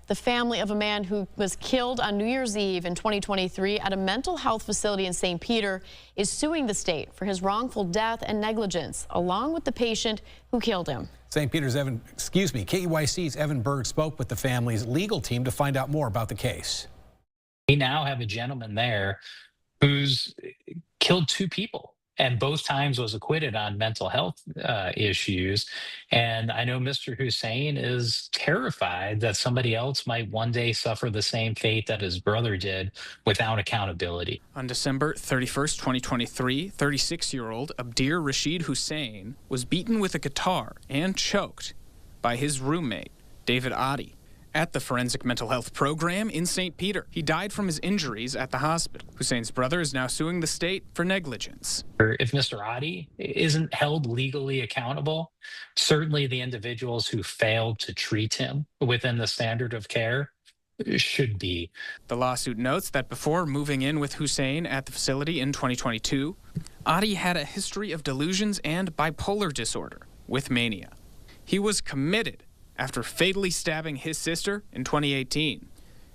The family of a man who was killed on New Year's Eve in 2023 at a mental health facility in St. Peter is suing the state for his wrongful death and negligence, along with the patient who killed him. St. Peter's KEYC's Evan Berg spoke with the family's legal team to find out more about the case. We now have a gentleman there who's killed two people, and both times was acquitted on mental health issues. And I know Mr. Hussein is terrified that somebody else might one day suffer the same fate that his brother did without accountability. On December 31st, 2023, 36-year-old Abdir Rashid Hussein was beaten with a guitar and choked by his roommate, David Adi, at the Forensic Mental Health Program in St. Peter. He died from his injuries at the hospital. Hussein's brother is now suing the state for negligence. If Mr. Adi isn't held legally accountable, certainly the individuals who failed to treat him within the standard of care should be. The lawsuit notes that before moving in with Hussein at the facility in 2022, Adi had a history of delusions and bipolar disorder with mania. He was committed after fatally stabbing his sister in 2018.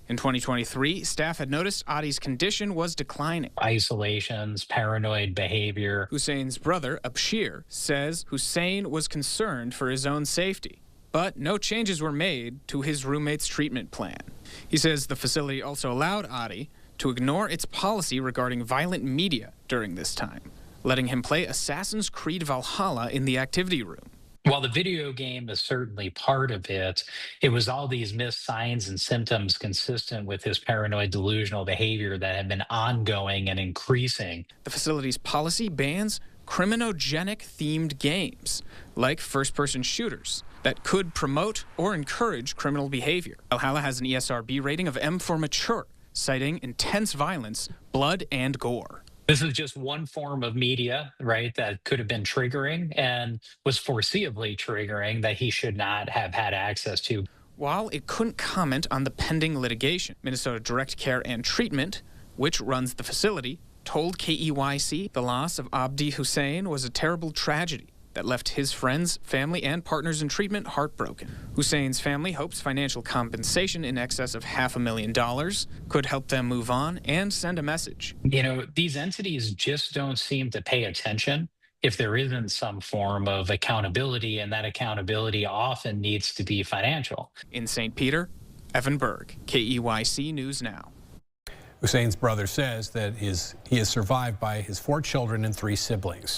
In 2023, staff had noticed Adi's condition was declining. Isolations, paranoid behavior. Hussein's brother, Abshir, says Hussein was concerned for his own safety, but no changes were made to his roommate's treatment plan. He says the facility also allowed Adi to ignore its policy regarding violent media during this time, letting him play Assassin's Creed Valhalla in the activity room. While the video game is certainly part of it, it was all these missed signs and symptoms consistent with his paranoid delusional behavior that had been ongoing and increasing. The facility's policy bans criminogenic-themed games, like first-person shooters, that could promote or encourage criminal behavior. Valhalla has an ESRB rating of M for mature, citing intense violence, blood, and gore. This is just one form of media, right, that could have been triggering and was foreseeably triggering that he should not have had access to. While it couldn't comment on the pending litigation, Minnesota Direct Care and Treatment, which runs the facility, told KEYC the loss of Abdi Hussein was a terrible tragedy that left his friends, family, and partners in treatment heartbroken. Hussein's family hopes financial compensation in excess of $500,000 could help them move on and send a message. You know, these entities just don't seem to pay attention if there isn't some form of accountability, and that accountability often needs to be financial. In St. Peter, Evan Berg, KEYC News Now. Hussein's brother says that he is survived by his 4 children and 3 siblings.